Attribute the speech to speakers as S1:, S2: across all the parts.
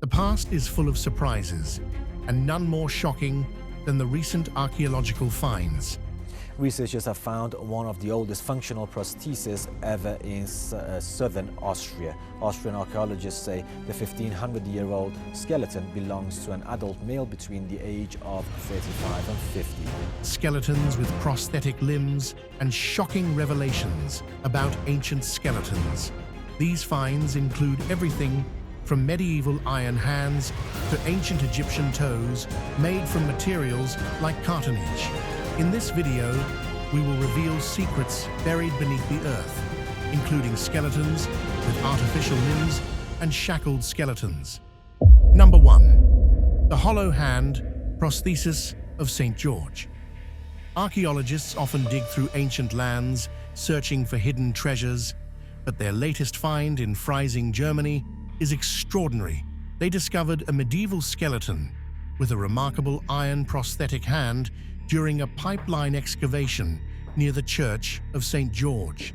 S1: The past is full of surprises, and none more shocking than the recent archaeological finds.
S2: Researchers have found one of the oldest functional prostheses ever in southern Austria. Austrian archaeologists say the 1500-year-old skeleton belongs to an adult male between the age of 35 and 50.
S1: Skeletons with prosthetic limbs and shocking revelations about ancient skeletons. These finds include everything from medieval iron hands to ancient Egyptian toes made from materials like cartonnage. In this video, we will reveal secrets buried beneath the earth, including skeletons with artificial limbs and shackled skeletons. Number 1. The hollow hand prosthesis of St. George. Archaeologists often dig through ancient lands, searching for hidden treasures, but their latest find in Freising, Germany, is extraordinary. They discovered a medieval skeleton with a remarkable iron prosthetic hand during a pipeline excavation near the Church of St. George.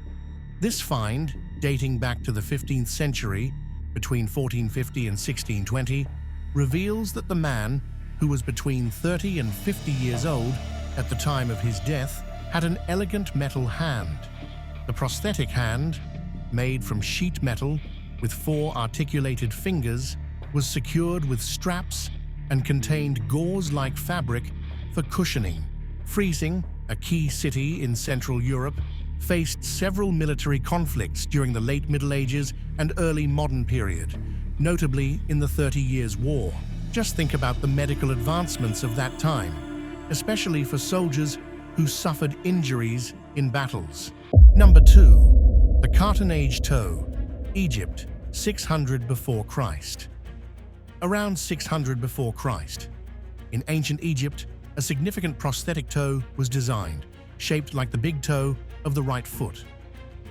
S1: This find, dating back to the 15th century, between 1450 and 1620, reveals that the man, who was between 30 and 50 years old at the time of his death, had an elegant metal hand. The prosthetic hand, made from sheet metal with 4 articulated fingers, was secured with straps and contained gauze-like fabric for cushioning. Freising, a key city in Central Europe, faced several military conflicts during the late Middle Ages and early modern period, notably in the 30 Years' War. Just think about the medical advancements of that time, especially for soldiers who suffered injuries in battles. Number 2. The cartonnage toe, Egypt, 600 before Christ. Around 600 before Christ, in ancient Egypt, a significant prosthetic toe was designed, shaped like the big toe of the right foot.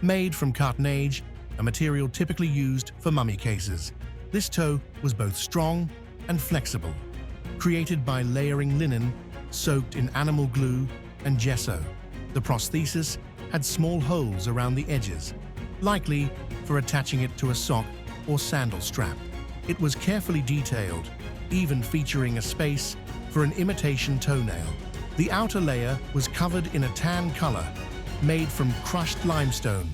S1: Made from cartonnage, a material typically used for mummy cases, this toe was both strong and flexible, created by layering linen soaked in animal glue and gesso. The prosthesis had small holes around the edges, likely for attaching it to a sock or sandal strap. It was carefully detailed, even featuring a space for an imitation toenail. The outer layer was covered in a tan color, made from crushed limestone,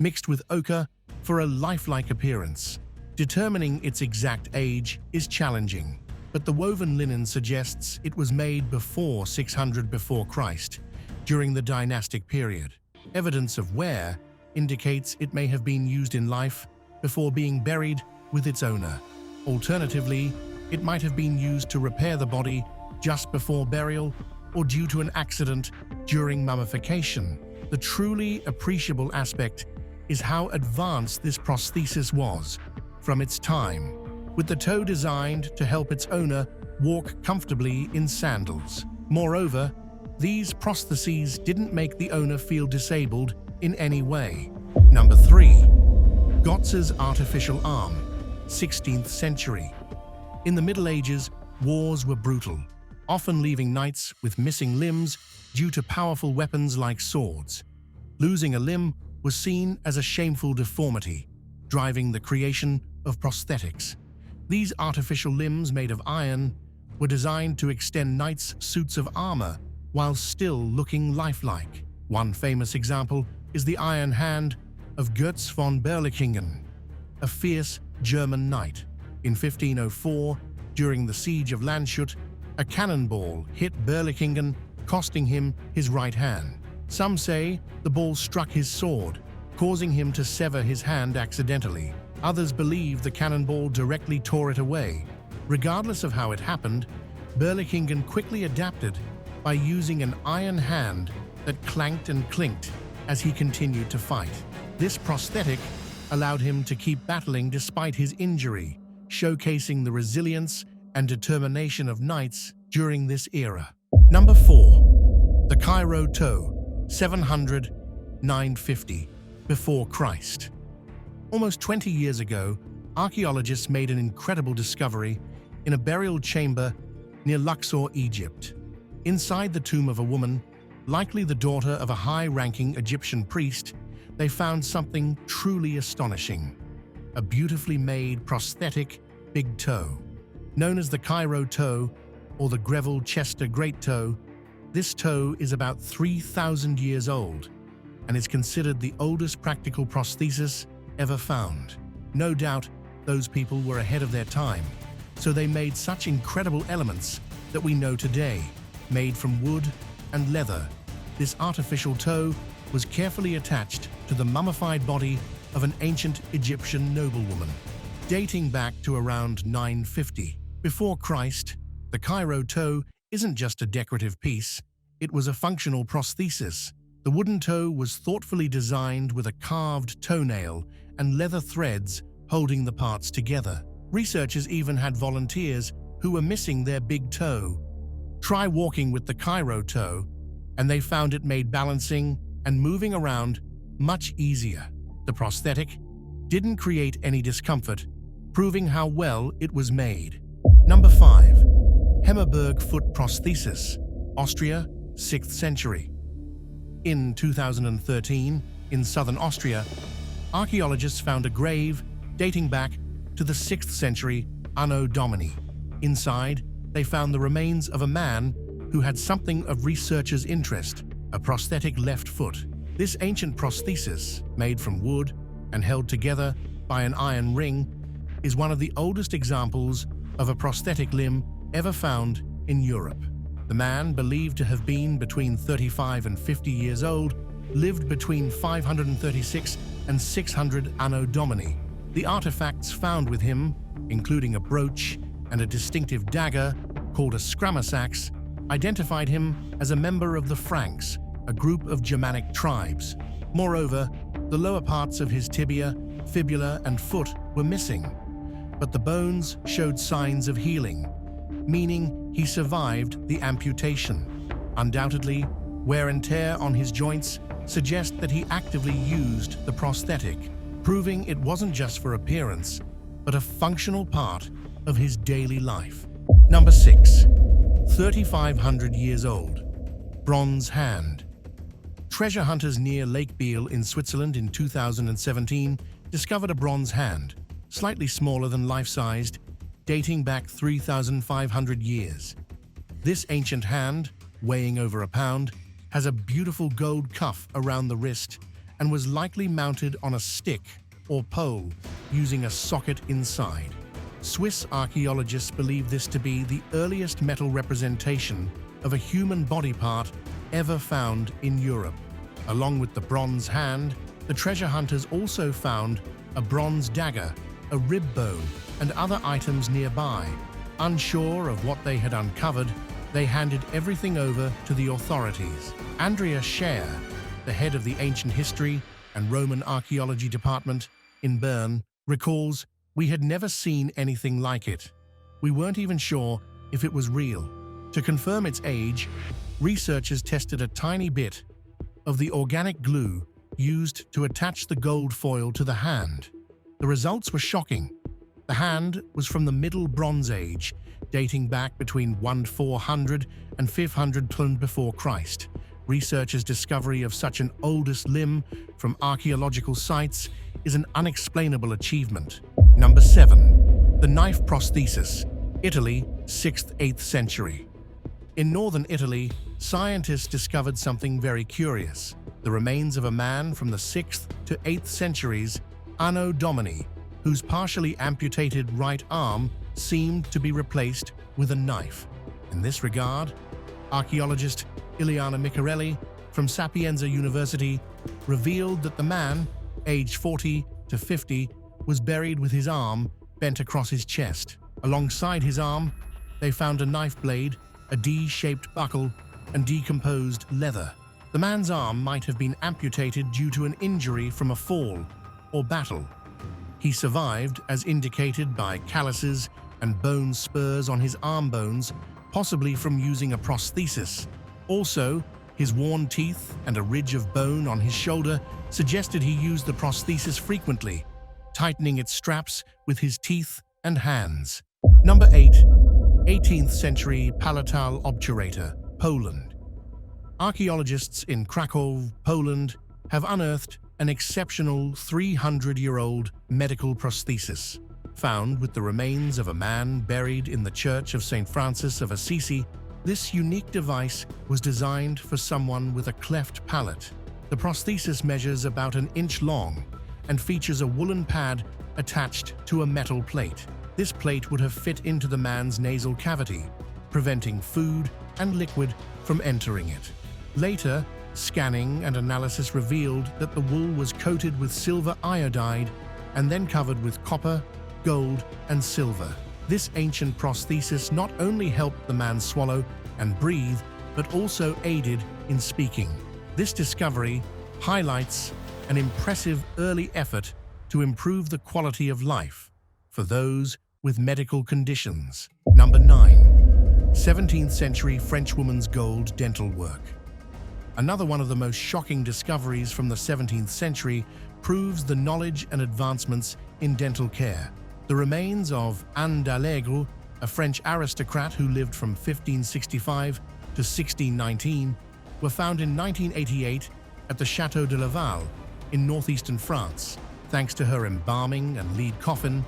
S1: mixed with ochre for a lifelike appearance. Determining its exact age is challenging, but the woven linen suggests it was made before 600 before Christ, during the dynastic period. Evidence of wear indicates it may have been used in life before being buried with its owner. Alternatively, it might have been used to repair the body just before burial or due to an accident during mummification. The truly appreciable aspect is how advanced this prosthesis was from its time, with the toe designed to help its owner walk comfortably in sandals. Moreover, these prostheses didn't make the owner feel disabled in any way. Number 3. Götz's artificial arm, 16th century. In the Middle Ages, wars were brutal, often leaving knights with missing limbs due to powerful weapons like swords. Losing a limb was seen as a shameful deformity, driving the creation of prosthetics. These artificial limbs made of iron were designed to extend knights' suits of armor while still looking lifelike. One famous example is the iron hand of Götz von Berlichingen, a fierce German knight. In 1504, during the siege of Landshut, a cannonball hit Berlichingen, costing him his right hand. Some say the ball struck his sword, causing him to sever his hand accidentally. Others believe the cannonball directly tore it away. Regardless of how it happened, Berlichingen quickly adapted by using an iron hand that clanked and clinked as he continued to fight. This prosthetic allowed him to keep battling despite his injury, showcasing the resilience and determination of knights during this era. Number 4. The Cairo toe, 700–950 before Christ. Almost 20 years ago, archaeologists made an incredible discovery in a burial chamber near Luxor, Egypt. Inside the tomb of a woman, likely the daughter of a high-ranking Egyptian priest, they found something truly astonishing: a beautifully made prosthetic big toe. Known as the Cairo toe or the Greville-Chester Great Toe, this toe is about 3,000 years old and is considered the oldest practical prosthesis ever found. No doubt those people were ahead of their time, so they made such incredible elements that we know today, made from wood and leather. This artificial toe was carefully attached to the mummified body of an ancient Egyptian noblewoman. Dating back to around 950 before Christ, the Cairo toe isn't just a decorative piece, it was a functional prosthesis. The wooden toe was thoughtfully designed with a carved toenail and leather threads holding the parts together. Researchers even had volunteers who were missing their big toe. Try walking with the Cairo toe, and they found it made balancing and moving around much easier. The prosthetic didn't create any discomfort, proving how well it was made. Number 5. Hemmerberg foot prosthesis, Austria, 6th century. In 2013, in southern Austria, archaeologists found a grave dating back to the 6th century Anno Domini. Inside, they found the remains of a man who had something of researchers' interest, a prosthetic left foot. This ancient prosthesis, made from wood and held together by an iron ring, is one of the oldest examples of a prosthetic limb ever found in Europe. The man, believed to have been between 35 and 50 years old, lived between 536 and 600 Anno Domini. The artifacts found with him, including a brooch and a distinctive dagger called a scramasax, identified him as a member of the Franks, a group of Germanic tribes. Moreover, the lower parts of his tibia, fibula, and foot were missing, but the bones showed signs of healing, meaning he survived the amputation. Undoubtedly, wear and tear on his joints suggest that he actively used the prosthetic, proving it wasn't just for appearance, but a functional part of his daily life. Number 6. 3,500 years old. Bronze hand. Treasure hunters near Lake Biel in Switzerland in 2017 discovered a bronze hand, slightly smaller than life-sized, dating back 3,500 years. This ancient hand, weighing over a pound, has a beautiful gold cuff around the wrist and was likely mounted on a stick or pole using a socket inside. Swiss archaeologists believe this to be the earliest metal representation of a human body part ever found in Europe. Along with the bronze hand, the treasure hunters also found a bronze dagger, a rib bone, and other items nearby. Unsure of what they had uncovered, they handed everything over to the authorities. Andrea Scher, the head of the Ancient History and Roman Archaeology Department in Bern, recalls, "We had never seen anything like it. We weren't even sure if it was real." To confirm its age, researchers tested a tiny bit of the organic glue used to attach the gold foil to the hand. The results were shocking. The hand was from the Middle Bronze Age, dating back between 1400 and 500 before Christ. Researchers' discovery of such an oldest limb from archaeological sites is an unexplainable achievement. Number 7. The knife prosthesis, Italy, 6th-8th century. In northern Italy, scientists discovered something very curious. The remains of a man from the 6th to 8th centuries, Anno Domini, whose partially amputated right arm seemed to be replaced with a knife. In this regard, archaeologist Ileana Miccarelli from Sapienza University revealed that the man, aged 40 to 50, was buried with his arm bent across his chest. Alongside his arm, they found a knife blade, a D-shaped buckle, and decomposed leather. The man's arm might have been amputated due to an injury from a fall or battle. He survived, as indicated by calluses and bone spurs on his arm bones, possibly from using a prosthesis. Also, his worn teeth and a ridge of bone on his shoulder suggested he used the prosthesis frequently, tightening its straps with his teeth and hands. Number 8. 18th century palatal obturator, Poland. Archaeologists in Krakow, Poland, have unearthed an exceptional 300-year-old medical prosthesis. found with the remains of a man buried in the Church of St. Francis of Assisi, this unique device was designed for someone with a cleft palate. The prosthesis measures about an inch long and features a woolen pad attached to a metal plate. This plate would have fit into the man's nasal cavity, preventing food and liquid from entering it. Later, scanning and analysis revealed that the wool was coated with silver iodide and then covered with copper, gold, and silver. This ancient prosthesis not only helped the man swallow and breathe, but also aided in speaking. This discovery highlights an impressive early effort to improve the quality of life for those with medical conditions. Number 9. 17th century French woman's gold dental work. Another one of the most shocking discoveries from the 17th century proves the knowledge and advancements in dental care. The remains of Anne d'Allegre, a French aristocrat who lived from 1565 to 1619, were found in 1988 at the Château de Laval in northeastern France. Thanks to her embalming and lead coffin,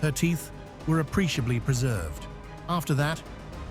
S1: her teeth were appreciably preserved. After that,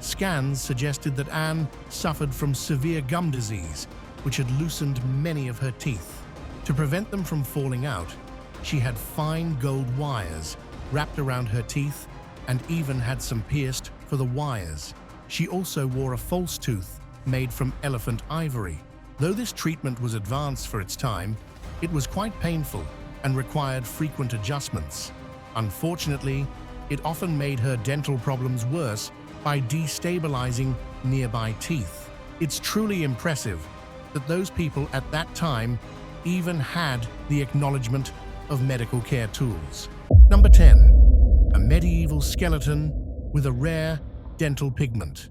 S1: scans suggested that Anne suffered from severe gum disease, which had loosened many of her teeth. To prevent them from falling out, she had fine gold wires wrapped around her teeth and even had some pierced for the wires. She also wore a false tooth made from elephant ivory. Though this treatment was advanced for its time, it was quite painful and required frequent adjustments. Unfortunately, it often made her dental problems worse by destabilizing nearby teeth. It's truly impressive that those people at that time even had the acknowledgement of medical care tools. Number 10. A medieval skeleton with a rare dental pigment.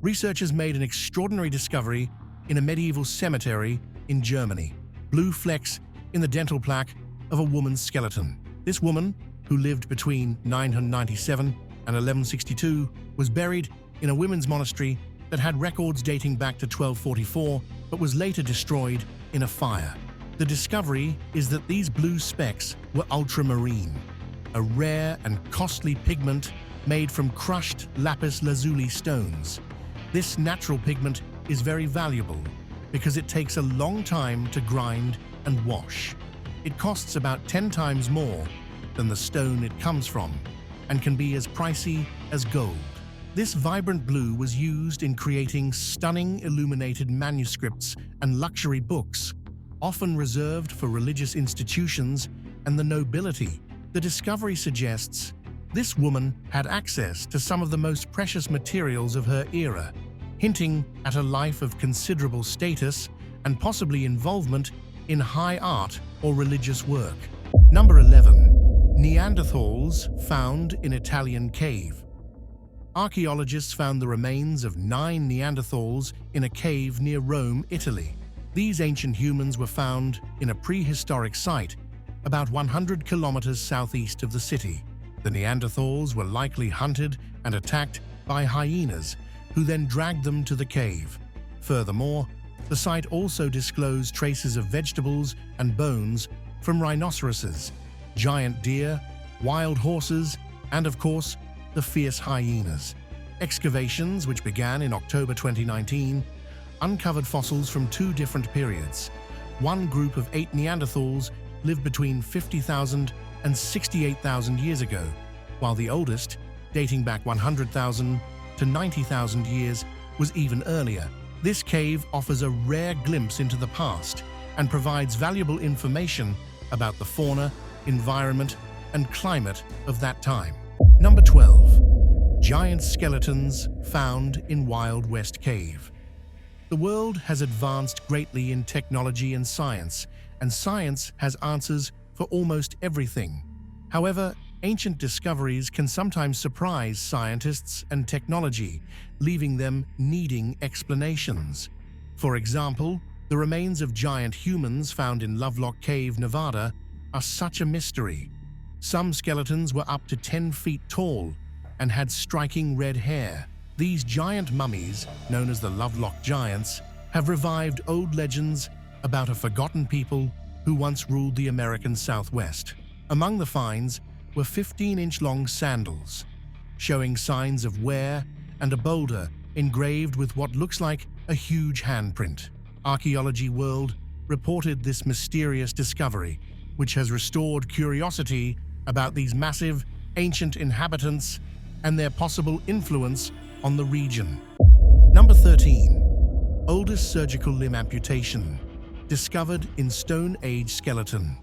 S1: Researchers made an extraordinary discovery in a medieval cemetery in Germany. Blue flecks in the dental plaque of a woman's skeleton. This woman, who lived between 997 and 1162, was buried in a women's monastery that had records dating back to 1244, but was later destroyed in a fire. The discovery is that these blue specks were ultramarine, a rare and costly pigment made from crushed lapis lazuli stones. This natural pigment is very valuable because it takes a long time to grind and wash. It costs about 10 times more than the stone it comes from and can be as pricey as gold. This vibrant blue was used in creating stunning illuminated manuscripts and luxury books, often reserved for religious institutions and the nobility. The discovery suggests this woman had access to some of the most precious materials of her era, hinting at a life of considerable status and possibly involvement in high art or religious work. Number 11. Neanderthals found in Italian cave. Archaeologists found the remains of 9 Neanderthals in a cave near Rome, Italy. These ancient humans were found in a prehistoric site about 100 kilometers southeast of the city. The Neanderthals were likely hunted and attacked by hyenas, who then dragged them to the cave. Furthermore, the site also disclosed traces of vegetables and bones from rhinoceroses, giant deer, wild horses, and of course, the fierce hyenas. Excavations, which began in October 2019, uncovered fossils from 2 different periods. One group of 8 Neanderthals lived between 50,000 and 68,000 years ago, while the oldest, dating back 100,000 to 90,000 years, was even earlier. This cave offers a rare glimpse into the past and provides valuable information about the fauna, environment, and climate of that time. Number 12. Giant skeletons found in Wild West Cave. The world has advanced greatly in technology and science has answers for almost everything. However, ancient discoveries can sometimes surprise scientists and technology, leaving them needing explanations. For example, the remains of giant humans found in Lovelock Cave, Nevada, are such a mystery. Some skeletons were up to 10 feet tall and had striking red hair. These giant mummies, known as the Lovelock Giants, have revived old legends about a forgotten people who once ruled the American Southwest. Among the finds were 15-inch-long sandals, showing signs of wear and a boulder engraved with what looks like a huge handprint. Archaeology World reported this mysterious discovery, which has restored curiosity about these massive, ancient inhabitants and their possible influence on the region. Number 13. Oldest surgical limb amputation, discovered in Stone Age skeleton.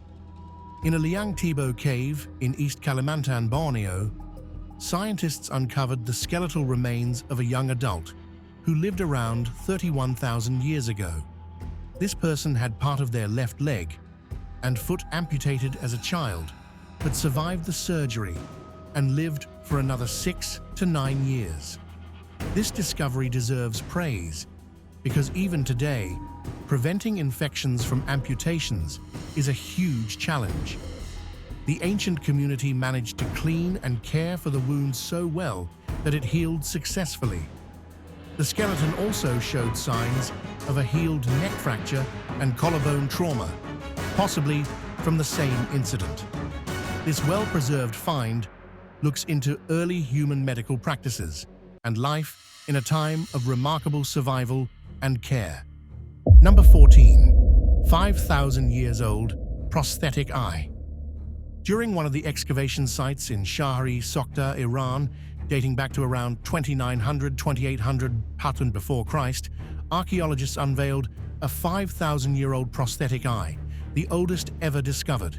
S1: In a Liang Tibo cave in East Kalimantan, Borneo, scientists uncovered the skeletal remains of a young adult who lived around 31,000 years ago. This person had part of their left leg and foot amputated as a child, but survived the surgery and lived for another 6 to 9 years. This discovery deserves praise because even today, preventing infections from amputations is a huge challenge. The ancient community managed to clean and care for the wound so well that it healed successfully. The skeleton also showed signs of a healed neck fracture and collarbone trauma, possibly from the same incident. This well-preserved find looks into early human medical practices and life in a time of remarkable survival and care. Number 14. 5,000 years old prosthetic eye. During one of the excavation sites in Shahri Sokhtar, Iran, dating back to around 2900–2800 Pattern before Christ, archaeologists unveiled a 5,000-year-old prosthetic eye, the oldest ever discovered.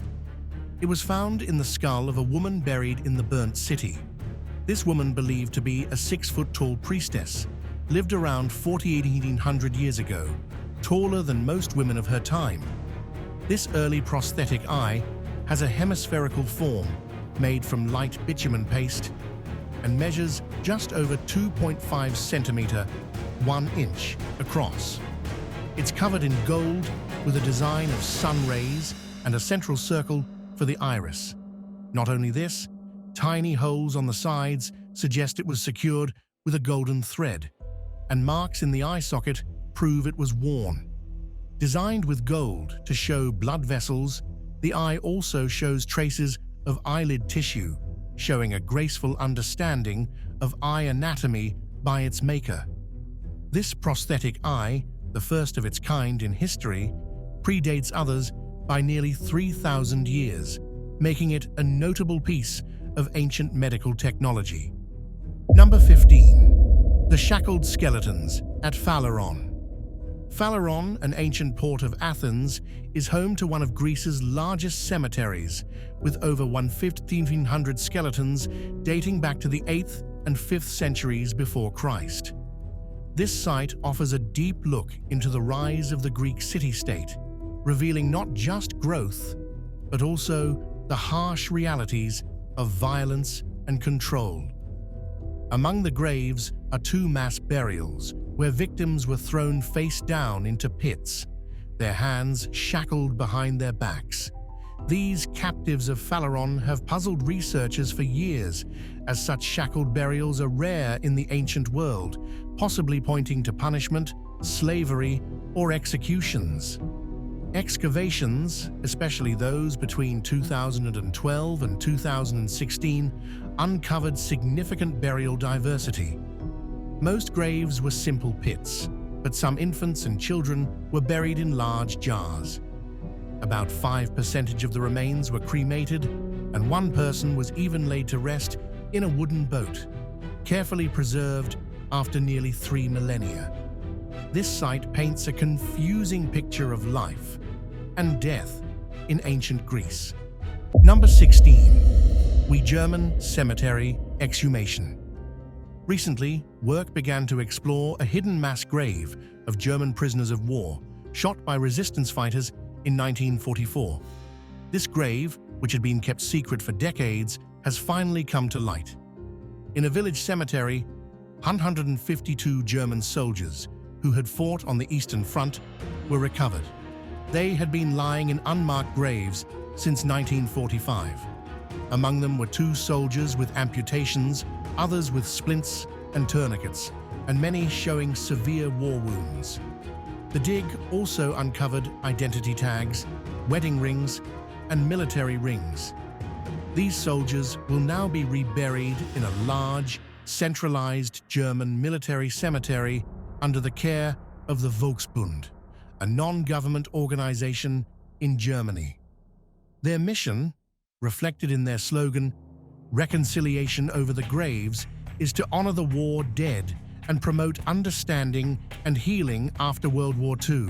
S1: It was found in the skull of a woman buried in the burnt city. This woman, believed to be a 6-foot-tall priestess, lived around 4,800 years ago, taller than most women of her time. This early prosthetic eye has a hemispherical form made from light bitumen paste and measures just over 2.5 centimeter, 1 inch across. It's covered in gold with a design of sun rays and a central circle for the iris. Not only this, tiny holes on the sides suggest it was secured with a golden thread, and marks in the eye socket prove it was worn. Designed with gold to show blood vessels, the eye also shows traces of eyelid tissue, showing a graceful understanding of eye anatomy by its maker. This prosthetic eye, the first of its kind in history, predates others by nearly 3,000 years, making it a notable piece of ancient medical technology. Number 15. The shackled skeletons at Phaleron. Phaleron, an ancient port of Athens, is home to one of Greece's largest cemeteries, with over 1,500 skeletons dating back to the 8th and 5th centuries before Christ. This site offers a deep look into the rise of the Greek city-state, revealing not just growth, but also the harsh realities of violence and control. Among the graves are 2 mass burials, where victims were thrown face down into pits, their hands shackled behind their backs. These captives of Phaleron have puzzled researchers for years, as such shackled burials are rare in the ancient world, possibly pointing to punishment, slavery, or executions. Excavations, especially those between 2012 and 2016, uncovered significant burial diversity. Most graves were simple pits, but some infants and children were buried in large jars. About 5% of the remains were cremated, and one person was even laid to rest in a wooden boat, carefully preserved after nearly 3 millennia. This site paints a confusing picture of life and death in ancient Greece. Number 16. German cemetery exhumation. Recently, work began to explore a hidden mass grave of German prisoners of war shot by resistance fighters in 1944. This grave, which had been kept secret for decades, has finally come to light. In a village cemetery, 152 German soldiers who had fought on the Eastern Front were recovered. They had been lying in unmarked graves since 1945. Among them were 2 soldiers with amputations, others with splints and tourniquets, and many showing severe war wounds. The dig also uncovered identity tags, wedding rings, and military rings. These soldiers will now be reburied in a large, centralized German military cemetery under the care of the Volksbund, a non-government organization in Germany. Their mission, reflected in their slogan, "Reconciliation over the graves," is to honor the war dead and promote understanding and healing after World War II,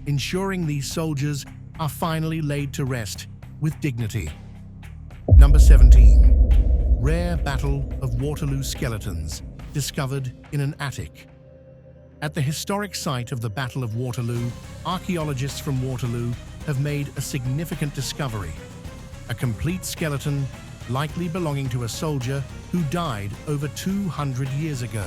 S1: ensuring these soldiers are finally laid to rest with dignity. Number 17. Rare Battle of Waterloo skeletons discovered in an attic. At the historic site of the Battle of Waterloo, archaeologists from Waterloo have made a significant discovery: a complete skeleton likely belonging to a soldier who died over 200 years ago.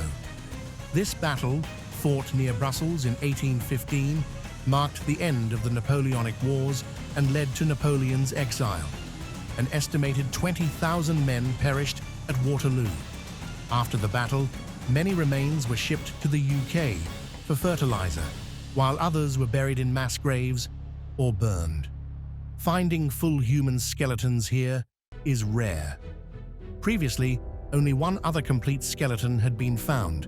S1: This battle, fought near Brussels in 1815, marked the end of the Napoleonic Wars and led to Napoleon's exile. An estimated 20,000 men perished at Waterloo. After the battle, many remains were shipped to the UK for fertilizer, while others were buried in mass graves or burned. Finding full human skeletons here is rare. Previously, only one other complete skeleton had been found,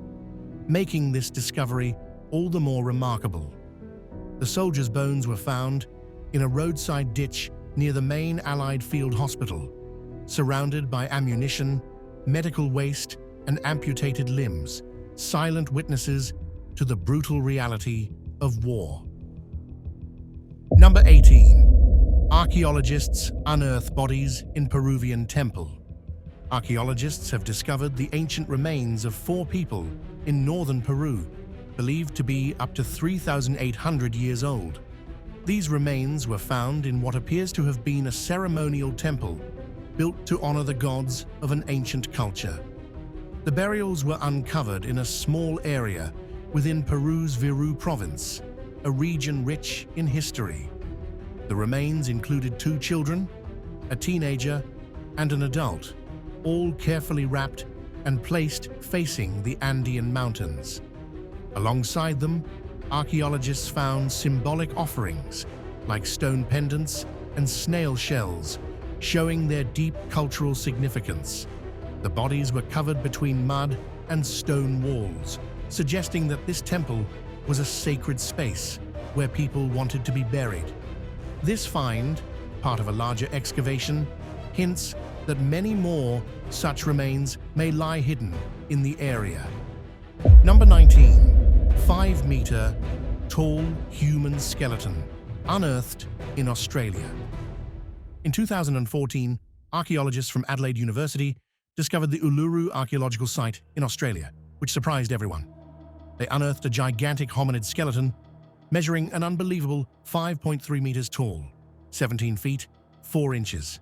S1: making this discovery all the more remarkable. The soldiers' bones were found in a roadside ditch near the main Allied field hospital, surrounded by ammunition, medical waste, and amputated limbs, silent witnesses to the brutal reality of war. Number 18. Archaeologists unearth bodies in Peruvian temple. Archaeologists have discovered the ancient remains of 4 people in northern Peru, believed to be up to 3,800 years old. These remains were found in what appears to have been a ceremonial temple built to honor the gods of an ancient culture. The burials were uncovered in a small area within Peru's Virú province, a region rich in history. The remains included 2 children, a teenager, and an adult, all carefully wrapped and placed facing the Andean mountains. Alongside them, archaeologists found symbolic offerings like stone pendants and snail shells, showing their deep cultural significance. The bodies were covered between mud and stone walls, suggesting that this temple was a sacred space where people wanted to be buried. This find, part of a larger excavation, hints that many more such remains may lie hidden in the area. Number 19. 5-meter tall human skeleton unearthed in Australia. In 2014, archaeologists from Adelaide University discovered the Uluru archaeological site in Australia, which surprised everyone. They unearthed a gigantic hominid skeleton measuring an unbelievable 5.3 meters tall, 17 feet, 4 inches.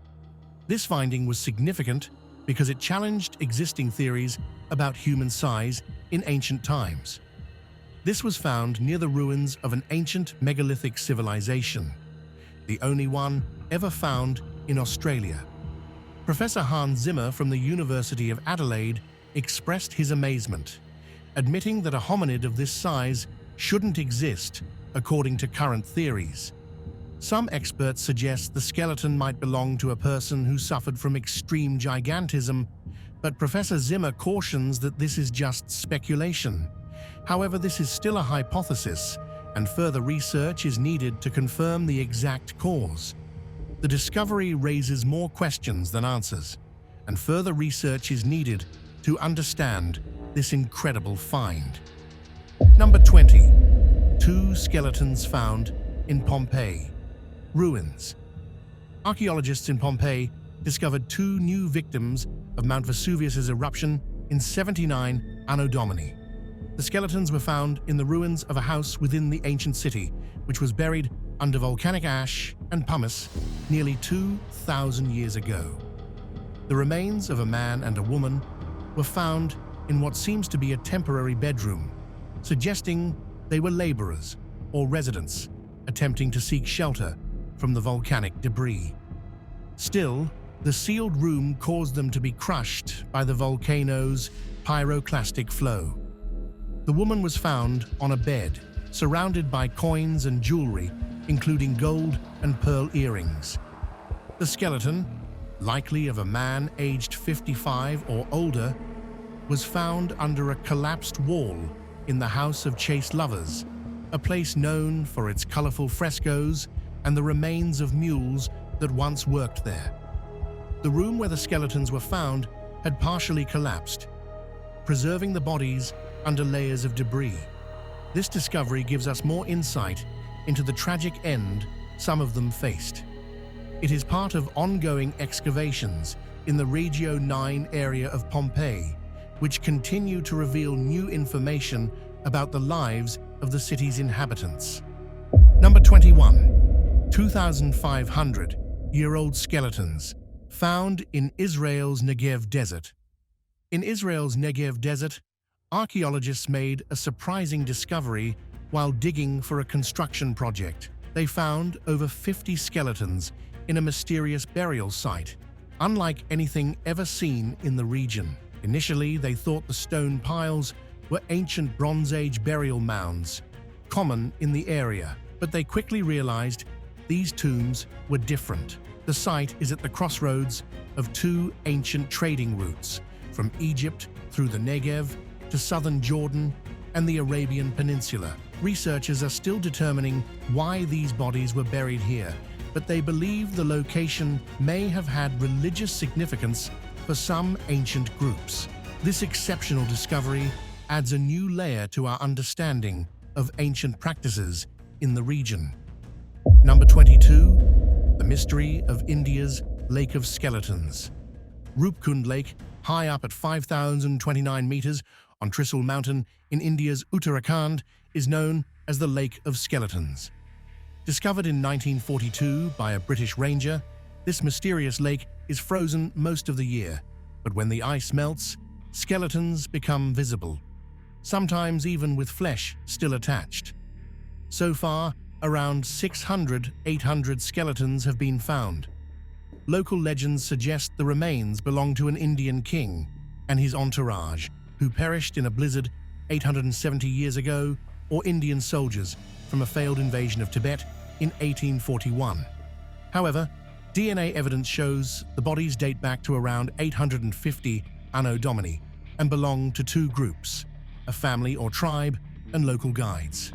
S1: This finding was significant because it challenged existing theories about human size in ancient times. This was found near the ruins of an ancient megalithic civilization, the only one ever found in Australia. Professor Hans Zimmer from the University of Adelaide expressed his amazement, admitting that a hominid of this size shouldn't exist according to current theories. Some experts suggest the skeleton might belong to a person who suffered from extreme gigantism, but Professor Zimmer cautions that this is just speculation. However, this is still a hypothesis, and further research is needed to confirm the exact cause. The discovery raises more questions than answers, and further research is needed to understand this incredible find. Number 20. 2 skeletons found in Pompeii. Ruins. Archaeologists in Pompeii discovered 2 new victims of Mount Vesuvius's eruption in 79 Anno Domini. The skeletons were found in the ruins of a house within the ancient city, which was buried under volcanic ash and pumice nearly 2,000 years ago. The remains of a man and a woman were found in what seems to be a temporary bedroom, suggesting they were laborers or residents attempting to seek shelter from the volcanic debris. Still, the sealed room caused them to be crushed by the volcano's pyroclastic flow. The woman was found on a bed, surrounded by coins and jewelry, including gold and pearl earrings. The skeleton, likely of a man aged 55 or older, was found under a collapsed wall in the House of Chaste Lovers, a place known for its colorful frescoes and the remains of mules that once worked there. The room where the skeletons were found had partially collapsed, preserving the bodies under layers of debris. This discovery gives us more insight into the tragic end some of them faced. It is part of ongoing excavations in the Regio 9 area of Pompeii, which continue to reveal new information about the lives of the city's inhabitants. Number 21. 2,500-year-old skeletons found in Israel's Negev Desert. In Israel's Negev Desert, archaeologists made a surprising discovery while digging for a construction project. They found over 50 skeletons in a mysterious burial site, unlike anything ever seen in the region. Initially, they thought the stone piles were ancient Bronze Age burial mounds, common in the area, but they quickly realized these tombs were different. The site is at the crossroads of two ancient trading routes, from Egypt through the Negev to southern Jordan and the Arabian Peninsula. Researchers are still determining why these bodies were buried here, but they believe the location may have had religious significance for some ancient groups. This exceptional discovery adds a new layer to our understanding of ancient practices in the region. Number 22. The mystery of India's Lake of Skeletons. Rupkund Lake, high up at 5,029 meters on Trissul Mountain in India's Uttarakhand, is known as the Lake of Skeletons. Discovered in 1942 by a British ranger, this mysterious lake is frozen most of the year, but when the ice melts, skeletons become visible, sometimes even with flesh still attached. So far, around 800 skeletons have been found. Local legends suggest the remains belong to an Indian king and his entourage, who perished in a blizzard 870 years ago, or Indian soldiers from a failed invasion of Tibet in 1841. However, DNA evidence shows the bodies date back to around 850 Anno Domini and belong to two groups, a family or tribe and local guides.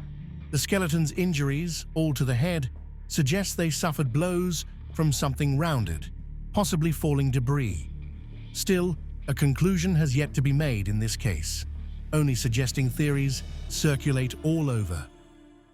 S1: The skeleton's injuries, all to the head, suggest they suffered blows from something rounded, possibly falling debris. Still, a conclusion has yet to be made in this case, only suggesting theories circulate all over.